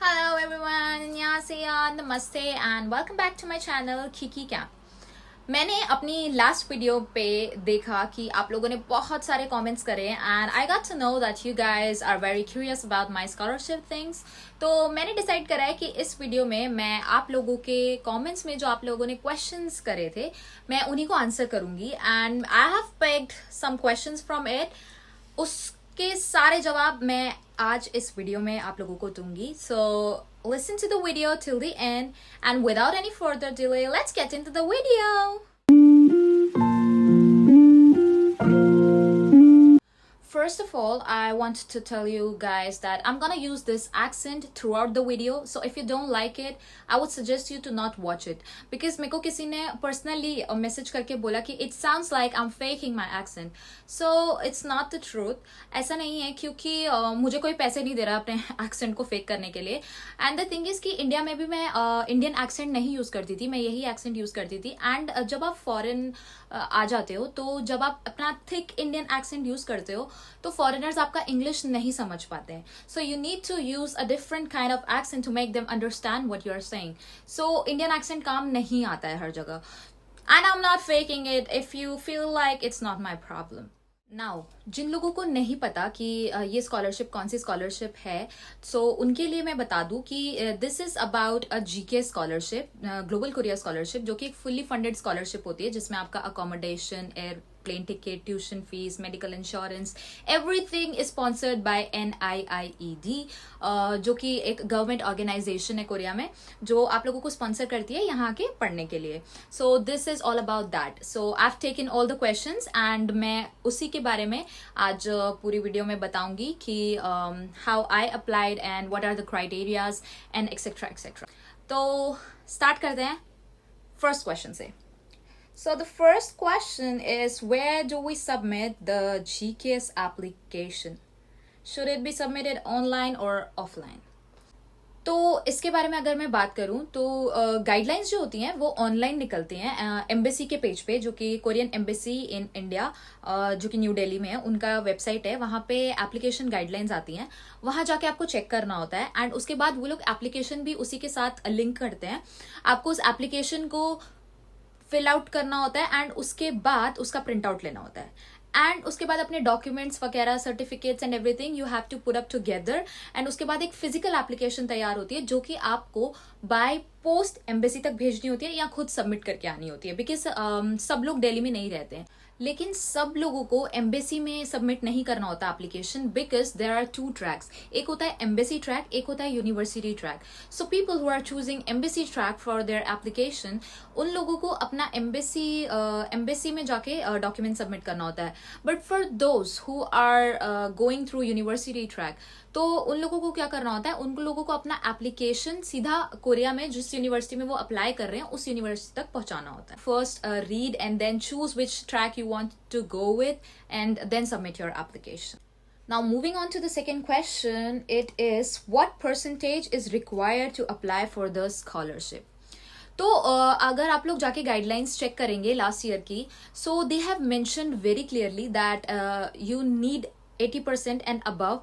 Hello everyone, annyeonghaseyo, namaste and welcome back to my channel Kiki Camp. मैंने अपनी last video पे देखा कि आप लोगों ने बहुत सारे कमेंट्स करे and I got to know that you guys are very curious about my scholarship things. तो मैंने डिसाइड करा है कि इस वीडियो में मैं आप लोगों के कमेंट्स में जो आप लोगों ने क्वेश्चंस करे थे मैं उन्हीं को आंसर करूंगी and I have picked some questions from it. उसके सारे जवाब मैं आज इस वीडियो में आप लोगों को दूंगी. सो listen to the video till the end and without any further delay let's get into the video. First of all, I want to tell you guys that I'm gonna use this accent throughout the video. So if you don't like it, I would suggest you to not watch it. Because मेरे को किसी ने personally message करके बोला कि it sounds like I'm faking my accent. So it's not the truth. ऐसा नहीं है क्योंकि मुझे कोई पैसे नहीं दे रहा अपने accent को fake करने के लिए. And the thing is कि इंडिया में भी मैं Indian accent नहीं यूज़ करती थी. मैं यही accent यूज़ करती थी. And जब आप foreign आ जाते हो तो जब आप अपना थिक इंडियन एक्सेंट यूज करते हो तो फॉरेनर्स आपका इंग्लिश नहीं समझ पाते हैं. So you need to use a different kind of accent to make them understand what you are saying. So Indian accent काम नहीं आता है हर जगह and I am not faking it. If you feel like it's not my problem. Now जिन लोगों को नहीं पता कि ये स्कॉलरशिप कौन सी स्कॉलरशिप है सो उनके लिए मैं बता दूं कि this is about a GK scholarship, global courier scholarship, जो कि एक फुल्ली फंडेड स्कॉलरशिप होती है जिसमें आपका accommodation, air plane ticket, tuition fees, medical insurance, everything is sponsored by NIIED, जो कि एक गवर्नमेंट ऑर्गेनाइजेशन है कोरिया में जो आप लोगों को स्पॉन्सर करती है यहाँ के पढ़ने के लिए. So this is all about that. So I have taken all the questions and मैं उसी के बारे में आज पूरी वीडियो में बताऊंगी कि how I applied and what are the criterias and etcetera etcetera. तो स्टार्ट करते हैं फर्स्ट क्वेश्चन से. So the first question is, where do we submit the GKS application? Should it be submitted online or offline? तो इसके बारे में अगर मैं बात करूं तो गाइडलाइंस जो होती हैं वो ऑनलाइन निकलती हैं एम्बेसी के पेज पे, जो कि कोरियन एम्बेसी इन इंडिया जो कि न्यू दिल्ली में है, उनका वेबसाइट है. वहाँ पे एप्लीकेशन गाइडलाइंस आती हैं, वहाँ जाके आपको चेक करना होता है एंड उसके बाद वो लोग एप्लीकेशन भी उसी के साथ लिंक करते हैं. आपको उस एप्लीकेशन को फिल आउट करना होता है एंड उसके बाद उसका प्रिंट आउट लेना होता है एंड उसके बाद अपने डॉक्यूमेंट्स वगैरह, certificates and everything you have to put up together and उसके बाद एक फिजिकल एप्लीकेशन तैयार होती है जो कि आपको बाय पोस्ट एम्बेसी तक भेजनी होती है या खुद सबमिट करके आनी होती है. बिकॉज सब लोग दिल्ली में नहीं रहते हैं, लेकिन सब लोगों को एम्बेसी में सबमिट नहीं करना होता application because there are two tracks. एक होता है एम्बेसी ट्रैक, एक होता है university track. So people who are choosing embassy track for their application, उन लोगों को अपना एम्बेसी में जाके डॉक्यूमेंट सबमिट करना होता है. But for those who are going through university track, तो उन लोगों को क्या करना होता है, उन लोगों को अपना एप्लीकेशन सीधा कोरिया में जिस यूनिवर्सिटी में वो अप्लाई कर रहे हैं उस यूनिवर्सिटी तक पहुंचाना होता है. First read and then choose which track you want to go with and then submit your application. Now moving on to the second question, it is what percentage is required to apply for the scholarship? तो अगर आप लोग जाके guidelines check करेंगे last year की, so they have mentioned very clearly that you need 80% and above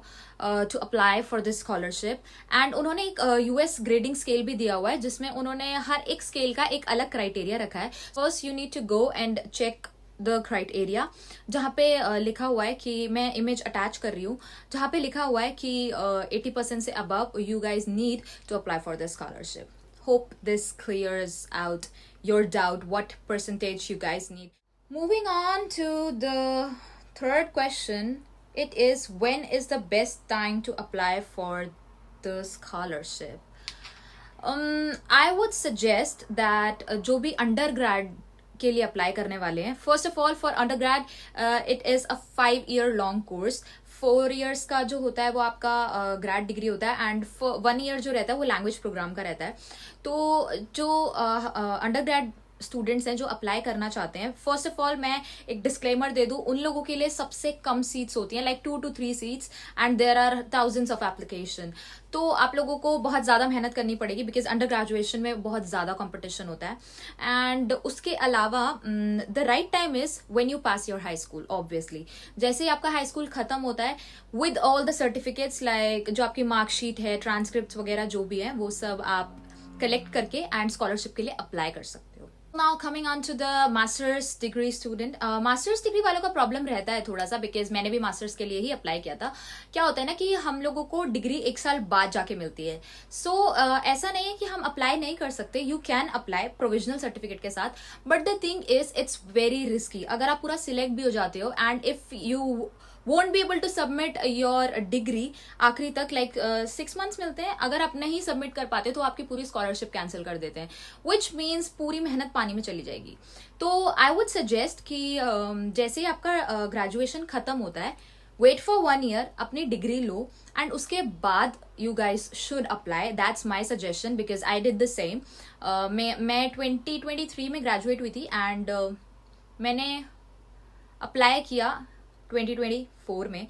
to apply for this scholarship. And उन्होंने एक US grading scale भी दिया हुआ है जिसमें उन्होंने हर एक स्केल का एक अलग क्राइटेरिया रखा है. First you need to go and check the criteria, जहाँ पे लिखा हुआ है कि मैं इमेज अटैच कर रही हूँ, जहाँ पे लिखा हुआ है कि 80% से above you guys need to apply for the scholarship. Hope this clears out your doubt what percentage you guys need. Moving on to the third question, it is when is the best time to apply for the scholarship? I would suggest that जो भी undergrad के लिए apply करने वाले हैं, first of all for undergrad it is a 5 year long course. 4 years का जो होता है वो आपका ग्रेड डिग्री होता है एंड 1 year जो रहता है वो लैंग्वेज प्रोग्राम का रहता है. तो जो अंडरग्रेड स्टूडेंट्स हैं जो अप्लाई करना चाहते हैं, फर्स्ट ऑफ ऑल मैं एक डिस्क्लेमर दे दूं, उन लोगों के लिए सबसे कम सीट्स होती हैं, like 2 to 3 seats, and there are thousands of application. तो आप लोगों को बहुत ज़्यादा मेहनत करनी पड़ेगी बिकॉज अंडर ग्रेजुएशन में बहुत ज़्यादा कंपटीशन होता है। एंड उसके अलावा the right time is when you pass your high school. Obviously जैसे ही आपका हाई स्कूल खत्म होता है, with all the certificates, like जो आपकी मार्कशीट है, ट्रांसक्रिप्ट वगैरह जो भी है, वो सब आप कलेक्ट करके एंड स्कॉलरशिप के लिए अप्लाई कर सकते हो। Now coming on to the masters degree student. Masters degree वालों का प्रॉब्लम रहता है थोड़ा सा, बिकॉज मैंने भी मास्टर्स के लिए ही अप्लाई किया था। क्या होता है ना कि हम लोगों को डिग्री 1 साल बाद जाके मिलती है। सो ऐसा नहीं है कि हम अप्लाई नहीं कर सकते, you can apply provisional certificate के साथ, but the thing is it's very risky. अगर आप पूरा सिलेक्ट भी हो जाते हो and if you won't be able to submit your degree आखिरी तक, लाइक 6 months मिलते हैं, अगर आप नहीं सबमिट कर पाते तो आपकी पूरी स्कॉलरशिप कैंसिल कर देते हैं, which means पूरी मेहनत पानी में चली जाएगी। तो आई वुड सजेस्ट कि जैसे ही आपका ग्रेजुएशन खत्म होता है, वेट फॉर 1 year, अपनी डिग्री लो एंड उसके बाद you guys should apply. That's my suggestion because I did the same. मैं 2023 में ग्रेजुएट हुई थी एंड मैंने अप्लाई किया 2024 में,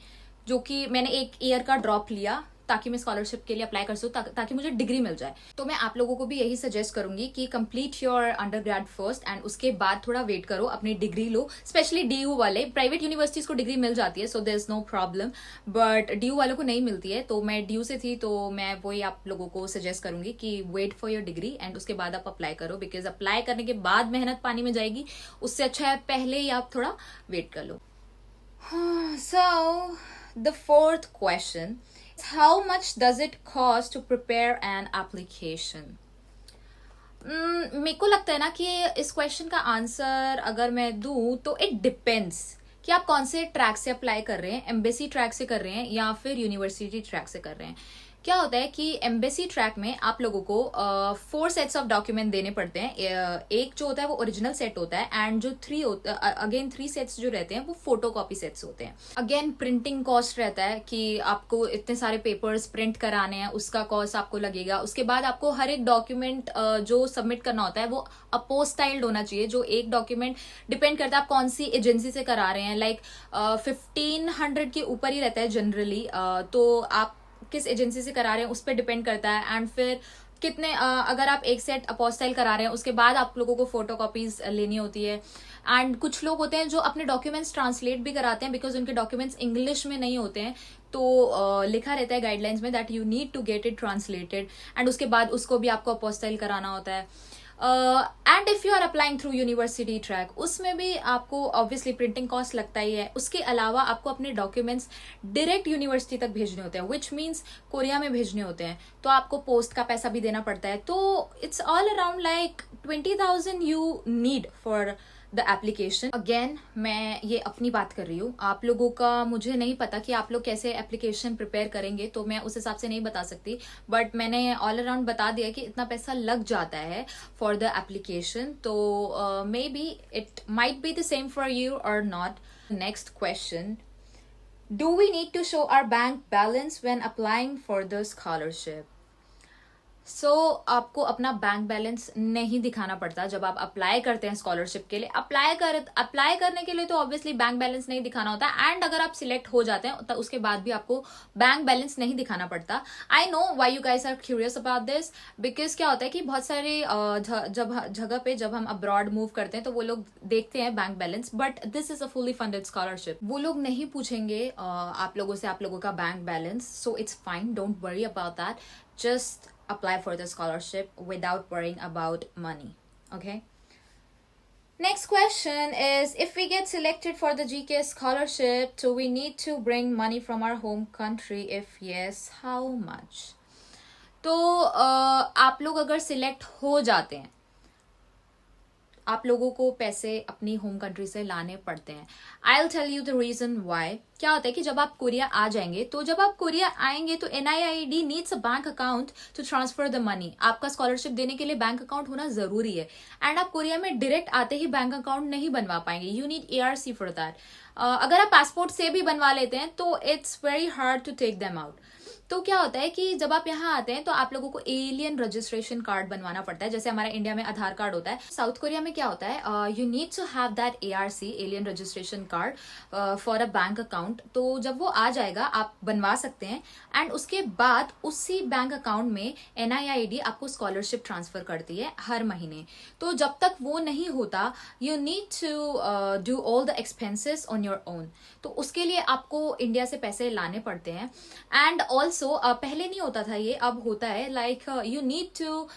जो कि मैंने 1 year का ड्रॉप लिया ताकि मैं स्कॉलरशिप के लिए अप्लाई कर सकूं, ताकि मुझे डिग्री मिल जाए। तो मैं आप लोगों को भी यही सजेस्ट करूंगी कि complete your undergrad first and उसके बाद थोड़ा वेट करो, अपनी डिग्री लो। स्पेशली डीयू वाले, प्राइवेट यूनिवर्सिटीज को डिग्री मिल जाती है, so there is no problem, but DU वालों को नहीं मिलती है। तो मैं डीयू से थी, तो मैं वही आप लोगों को सजेस्ट करूंगी कि wait for your degree and उसके बाद आप अप्लाई करो, बिकॉज अप्लाई करने के बाद मेहनत पानी में जाएगी, उससे अच्छा है पहले ही आप थोड़ा वेट कर लो। So, the fourth question is, how much does it cost to prepare an application? मेरे को लगता है ना कि इस क्वेश्चन का आंसर अगर मैं दूं तो इट डिपेंड्स कि आप कौन से ट्रैक से अप्लाई कर रहे हैं, एम्बेसी ट्रैक से कर रहे हैं या फिर यूनिवर्सिटी ट्रैक से कर रहे हैं। क्या होता है कि एम्बेसी ट्रैक में आप लोगों को 4 सेट्स ऑफ डॉक्यूमेंट देने पड़ते हैं। एक जो होता है वो ओरिजिनल सेट होता है एंड जो 3 सेट्स जो रहते हैं वो फोटोकॉपी सेट्स होते हैं। अगेन प्रिंटिंग कॉस्ट रहता है कि आपको इतने सारे पेपर्स प्रिंट कराने हैं, उसका कॉस्ट आपको लगेगा। उसके बाद आपको हर एक डॉक्यूमेंट जो सबमिट करना होता है वो अपोस्टाइल्ड होना चाहिए। जो एक डॉक्यूमेंट डिपेंड करता है आप कौन सी एजेंसी से करा रहे हैं, लाइक 1500 के ऊपर ही रहता है जनरली। तो आप किस एजेंसी से करा रहे हैं उस पर डिपेंड करता है। एंड फिर कितने अगर आप एक सेट अपोस्टाइल करा रहे हैं उसके बाद आप लोगों को फोटोकॉपीज लेनी होती है। एंड कुछ लोग होते हैं जो अपने डॉक्यूमेंट्स ट्रांसलेट भी कराते हैं बिकॉज उनके डॉक्यूमेंट्स इंग्लिश में नहीं होते हैं, तो लिखा रहता है गाइडलाइंस में that you need to get it translated and उसके बाद उसको भी आपको अपोस्टाइल कराना होता है। And if you are applying through university track, उसमें भी आपको ऑब्वियसली प्रिंटिंग कॉस्ट लगता ही है। उसके अलावा आपको अपने डॉक्यूमेंट्स डायरेक्ट यूनिवर्सिटी तक भेजने होते हैं, विच मीन्स कोरिया में भेजने होते हैं, तो आपको पोस्ट का पैसा भी देना पड़ता है। तो it's all around like 20,000 you need for the application. Again मैं ये अपनी बात कर रही हूँ, आप लोगों का मुझे नहीं पता कि आप लोग कैसे एप्लीकेशन प्रिपेयर करेंगे, तो मैं उस हिसाब से नहीं बता सकती, बट मैंने ऑल अराउंड बता दिया कि इतना पैसा लग जाता है फॉर द एप्लीकेशन। तो maybe it might be the same for you और not. Next question, do we need to show our bank balance when applying for the scholarship? So आपको अपना बैंक बैलेंस नहीं दिखाना पड़ता जब आप apply करते हैं स्कॉलरशिप के लिए। अप्लाई करने के लिए तो ऑब्वियसली बैंक बैलेंस नहीं दिखाना होता एंड अगर आप सिलेक्ट हो जाते हैं तो उसके बाद भी आपको बैंक बैलेंस नहीं दिखाना पड़ता। I know why you guys are curious about this, because क्या होता है कि बहुत सारे जगह पे जब हम अब्रॉड मूव करते हैं तो वो लोग देखते हैं bank balance, but this is a fully funded scholarship. वो लोग नहीं पूछेंगे आप लोगों से आप लोगों का bank balance, so it's fine, don't worry about that, just apply for the scholarship without worrying about money. Okay, next question is, if we get selected for the GK scholarship, do we need to bring money from our home country? If yes, how much? तो आप लोग अगर select हो जाते हैं, आप लोगों को पैसे अपनी होम कंट्री से लाने पड़ते हैं। I will tell you the reason why. क्या होता है कि जब आप कोरिया आ जाएंगे, तो जब आप कोरिया आएंगे तो NIID needs a bank account to transfer the money. आपका स्कॉलरशिप देने के लिए बैंक अकाउंट होना जरूरी है एंड आप कोरिया में डायरेक्ट आते ही बैंक अकाउंट नहीं बनवा पाएंगे, you need ARC for that. अगर आप पासपोर्ट से भी बनवा लेते हैं तो it's very hard to take them out. तो क्या होता है कि जब आप यहाँ आते हैं तो आप लोगों को एलियन रजिस्ट्रेशन कार्ड बनवाना पड़ता है, जैसे हमारा इंडिया में आधार कार्ड होता है। साउथ कोरिया में क्या होता है, you need to have that ARC, alien registration card, for a bank account. तो जब वो आ जाएगा आप बनवा सकते हैं, एंड उसके बाद उसी बैंक अकाउंट में NIID आपको स्कॉलरशिप ट्रांसफर करती है हर महीने। तो जब तक वो नहीं होता, you need to do all the expenses on your own. तो उसके लिए आपको इंडिया से पैसे लाने पड़ते हैं। एंड ऑल्सो पहले नहीं होता था ये, अब होता है, like you need to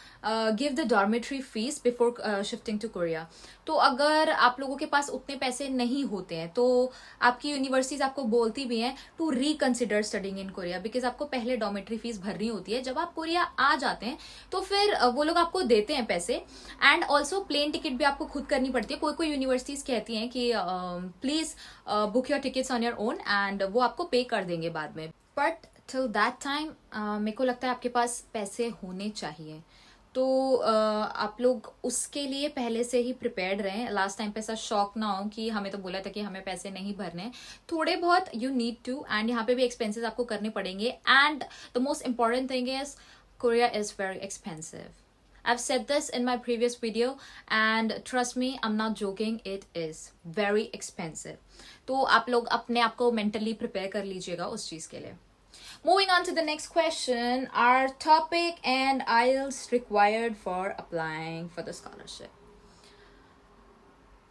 give the dormitory fees before shifting to Korea. तो अगर आप लोगों के पास उतने पैसे नहीं होते हैं तो आपकी यूनिवर्सिटीज आपको बोलती भी हैं to reconsider studying in Korea, because आपको पहले डॉर्मेट्री फीस भरनी होती है। जब आप कोरिया आ जाते हैं तो फिर वो लोग आपको देते हैं पैसे, एंड ऑल्सो प्लेन टिकट भी आपको खुद करनी पड़ती है। कोई कोई यूनिवर्सिटीज कहती हैं कि please book your tickets on your own, and वो आपको पे कर देंगे बाद में। बट टिल दैट टाइम मेरे को लगता है आपके पास पैसे होने चाहिए। तो आप लोग उसके लिए पहले से ही प्रिपेयर्ड रहें। लास्ट टाइम पे ऐसा शॉक ना हो कि हमें तो बोला था कि हमें पैसे नहीं भरने, थोड़े बहुत यू नीड टू, एंड यहाँ पे भी एक्सपेंसेस आपको करने पड़ेंगे। And the most important thing is Korea is very expensive. I've said this in my previous video, and trust me, I'm not joking, it is very expensive. तो आप लोग अपने आप को mentally prepare कर लीजिएगा उस चीज के लिए। Moving on to the next question, are TOPIK and IELTS required for applying for the scholarship?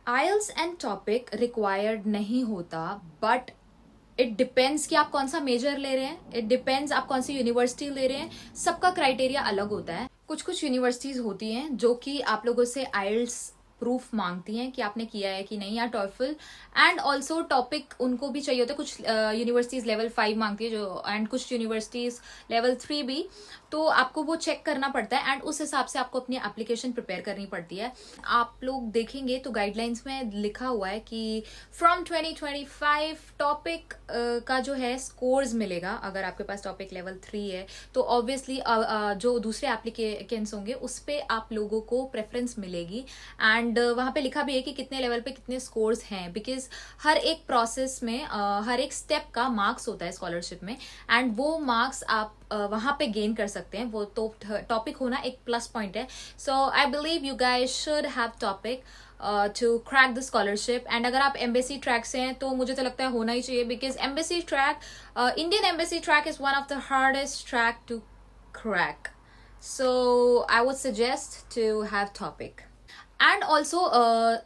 IELTS and TOPIK required नहीं होता, but इट डिपेंड्स कि आप कौन सा मेजर ले रहे हैं, इट डिपेंड्स आप कौन सी यूनिवर्सिटी ले रहे हैं। सबका क्राइटेरिया अलग होता है। कुछ कुछ यूनिवर्सिटीज होती हैं जो कि आप लोगों से आइल्स प्रूफ मांगती हैं कि आपने किया है कि नहीं, या टॉफल, एंड ऑल्सो टॉपिक उनको भी चाहिए होता है। कुछ यूनिवर्सिटीज लेवल 5 मांगती है जो, एंड कुछ यूनिवर्सिटीज लेवल 3 भी। तो आपको वो चेक करना पड़ता है, एंड उस हिसाब से आपको अपनी एप्लीकेशन प्रिपेयर करनी पड़ती है। आप लोग देखेंगे तो गाइडलाइंस में लिखा हुआ है कि फ्रॉम 2025 टॉपिक का जो है स्कोर्स मिलेगा। अगर आपके पास टॉपिक लेवल 3 है तो ऑब्वियसली जो दूसरे एप्लीकेंट्स होंगे उस पर आप लोगों को प्रेफरेंस मिलेगी। एंड वहां पे लिखा भी है कि कितने लेवल पे कितने स्कोर्स हैं, बिकॉज हर एक प्रोसेस में हर एक स्टेप का मार्क्स होता है स्कॉलरशिप में, एंड वो मार्क्स आप वहां पे गेन कर सकते हैं। वो तो टॉपिक होना एक प्लस पॉइंट है। So I believe you guys should have topic to crack the scholarship. And अगर आप एम्बेसी ट्रैक से हैं तो मुझे तो लगता है होना ही चाहिए, because embassy track, Indian embassy track is one of the hardest track to crack. So I would suggest to have topic. And also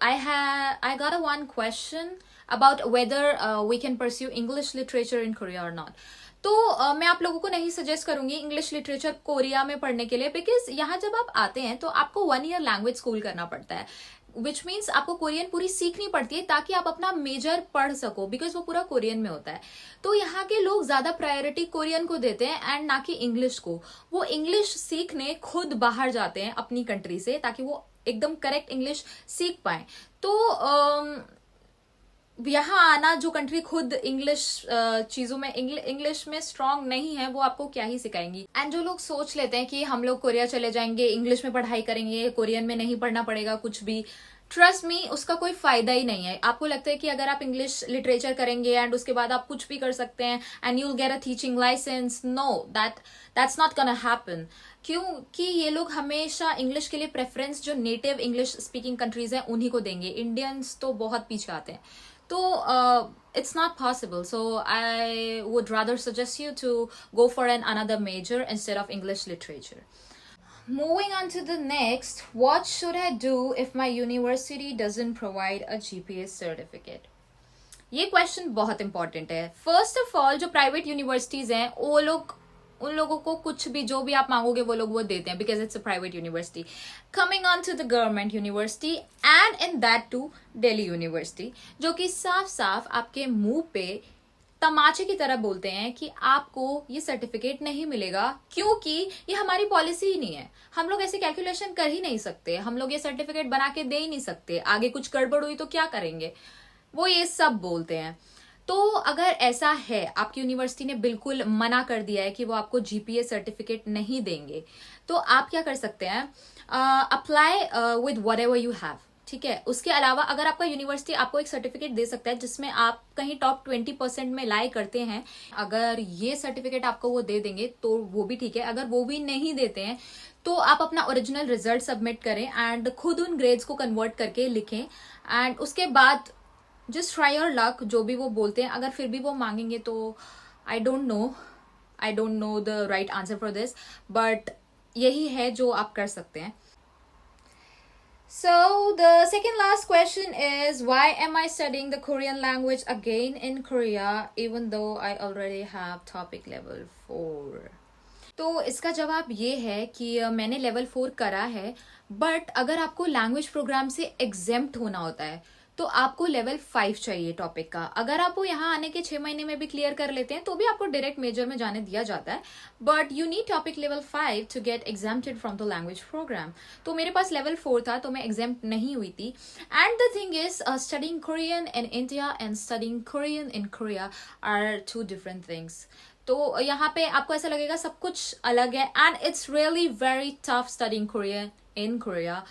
I got a one question about whether we can pursue English literature in Korea or not. तो मैं आप लोगों को नहीं suggest करूंगी English literature Korea में पढ़ने के लिए, बिकॉज यहाँ जब आप आते हैं तो आपको 1 year लैंग्वेज स्कूल करना पड़ता है, विच मीन्स आपको कोरियन पूरी सीखनी पड़ती है ताकि आप अपना मेजर पढ़ सको, बिकॉज वो पूरा कोरियन में होता है। तो यहाँ के लोग ज्यादा प्रायोरिटी कोरियन को देते हैं एंड ना कि इंग्लिश को। वो इंग्लिश सीखने खुद बाहर जाते हैं अपनी कंट्री से ताकि वो एकदम करेक्ट इंग्लिश सीख पाए। तो यहाँ आना, जो कंट्री खुद इंग्लिश चीजों में इंग्लिश में स्ट्रांग नहीं है, वो आपको क्या ही सिखाएंगी। एंड जो लोग सोच लेते हैं कि हम लोग कोरिया चले जाएंगे, इंग्लिश में पढ़ाई करेंगे, कोरियन में नहीं पढ़ना पड़ेगा कुछ भी, ट्रस्ट मी, उसका कोई फायदा ही नहीं है। आपको लगता है कि अगर आप इंग्लिश लिटरेचर करेंगे एंड उसके बाद आप कुछ भी कर सकते हैं and you will get a teaching licence, no, that's not gonna happen. क्योंकि ये लोग हमेशा इंग्लिश के लिए प्रेफरेंस जो नेटिव इंग्लिश स्पीकिंग कंट्रीज हैं उन्हीं को देंगे। इंडियंस तो बहुत पीछे आते हैं, तो it's not possible. So I would rather suggest you to go for another major instead of English literature. Moving on to the next, what should I do if my university doesn't provide a GPA certificate? ये question बहुत important है। First of all, जो private universities हैं वो लोग, उन लोगों को कुछ भी जो भी आप मांगोगे वो लोग वो देते हैं, because it's a private university. Coming on to the government university and in that to Delhi university, जो कि साफ साफ आपके मुंह पे तमाचे की तरह बोलते हैं कि आपको ये सर्टिफिकेट नहीं मिलेगा, क्योंकि ये हमारी पॉलिसी ही नहीं है। हम लोग ऐसे कैलकुलेशन कर ही नहीं सकते, हम लोग ये सर्टिफिकेट बना के दे ही नहीं सकते, आगे कुछ गड़बड़ हुई तो क्या करेंगे, वो ये सब बोलते हैं। तो अगर ऐसा है, आपकी यूनिवर्सिटी ने बिल्कुल मना कर दिया है कि वो आपको जीपीए सर्टिफिकेट नहीं देंगे, तो आप क्या कर सकते हैं, apply with whatever you have. ठीक है। उसके अलावा अगर आपका यूनिवर्सिटी आपको एक सर्टिफिकेट दे सकता है जिसमें आप कहीं टॉप 20% में लाई करते हैं, अगर ये सर्टिफिकेट आपको वो दे देंगे तो वो भी ठीक है। अगर वो भी नहीं देते हैं तो आप अपना ओरिजिनल रिजल्ट सबमिट करें एंड खुद उन ग्रेड्स को कन्वर्ट करके लिखें एंड उसके बाद जस्ट ट्राई योर लक। जो भी वो बोलते हैं, अगर फिर भी वो मांगेंगे तो I don't know the right answer for this, but यही है जो आप कर सकते हैं। So the second last question is, why am I studying the Korean language again in Korea even though I already have topic level 4? तो इसका जवाब ये है कि मैंने लेवल 4 करा है, बट अगर आपको लैंग्वेज प्रोग्राम से एग्जेम्प्ट होना होता है तो आपको लेवल 5 चाहिए टॉपिक का। अगर आप वो यहाँ आने के 6 महीने में भी क्लियर कर लेते हैं तो भी आपको डायरेक्ट मेजर में जाने दिया जाता है, but you need TOPIK level 5 to get exempted from the language programme. तो मेरे पास लेवल 4 था तो मैं एग्जाम्प्ट नहीं हुई थी। And the thing is, studying Korean in India and studying Korean in Korea are 2 different things. तो यहाँ पे आपको ऐसा लगेगा सब कुछ अलग है and it's really very tough studying Korean in Korea.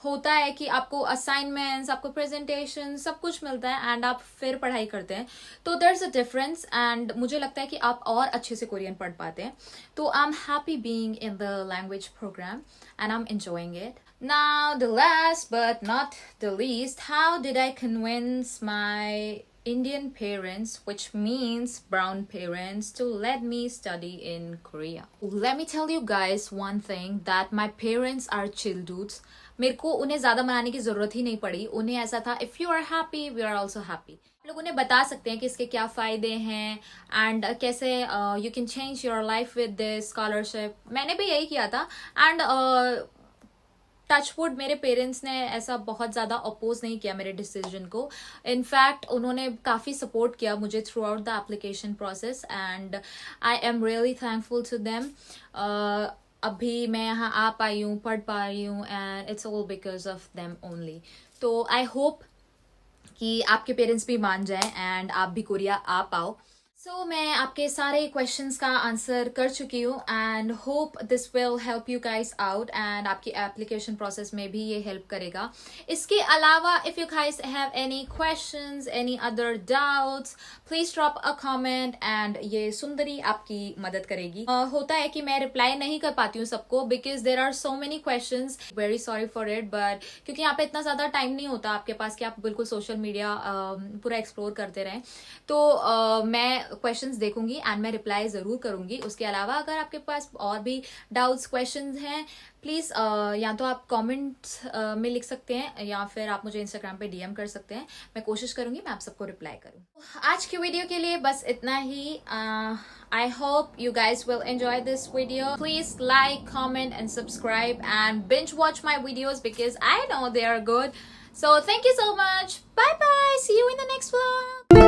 होता है कि आपको असाइनमेंट्स, आपको प्रेजेंटेशन, सब कुछ मिलता है एंड आप फिर पढ़ाई करते हैं, तो there is a difference and मुझे लगता है कि आप और अच्छे से कोरियन पढ़ पाते हैं। तो I am happy being in the language programme and I am enjoying it. Now the last but not the least, how did I convince my Indian parents, which means brown parents, to let me study in Korea. Let me tell you guys one thing, that my parents are chill dudes. मेरे को उन्हें ज्यादा मनाने की जरूरत ही नहीं पड़ी। उन्हें ऐसा था, if you are happy, we are also happy. आप लोग उन्हें बता सकते हैं कि इसके क्या फायदे हैं एंड कैसे you can change your life with this scholarship. मैंने भी यही किया था एंड टचवुड मेरे पेरेंट्स ने ऐसा बहुत ज़्यादा अपोज नहीं किया मेरे डिसीजन को। इनफैक्ट उन्होंने काफ़ी सपोर्ट किया मुझे throughout the application process and I am really thankful to them. अभी मैं यहाँ आ पाई हूँ, पढ़ पा रही हूँ and it's all because of them only. तो आई होप कि आपके पेरेंट्स भी मान जाए एंड आप भी कोरिया आ पाओ। सो मैं आपके सारे क्वेश्चंस का आंसर कर चुकी हूँ and hope this will help you guys out and आपकी एप्लीकेशन प्रोसेस में भी ये हेल्प करेगा। इसके अलावा if you guys have any questions, any other doubts, please drop a comment and ये सुंदरी आपकी मदद करेगी। होता है कि मैं रिप्लाई नहीं कर पाती हूँ सबको because there are so many questions, very sorry for it, but क्योंकि यहाँ पे इतना ज्यादा टाइम नहीं होता आपके पास कि आप बिल्कुल सोशल मीडिया पूरा एक्सप्लोर करते रहें। तो मैं क्वेश्चंस देखूंगी एंड मैं रिप्लाई जरूर करूंगी। उसके अलावा अगर आपके पास और भी डाउट्स, क्वेश्चंस हैं, प्लीज या तो आप कमेंट्स में लिख सकते हैं या फिर आप मुझे इंस्टाग्राम पे डीएम कर सकते हैं। मैं कोशिश करूंगी मैं आप सबको रिप्लाई करूं। आज की वीडियो के लिए बस इतना ही। I hope you guys will enjoy this video. Please like, comment and subscribe and binge watch my videos because I know they are good. So thank you so much. Bye bye. See you in the next vlog.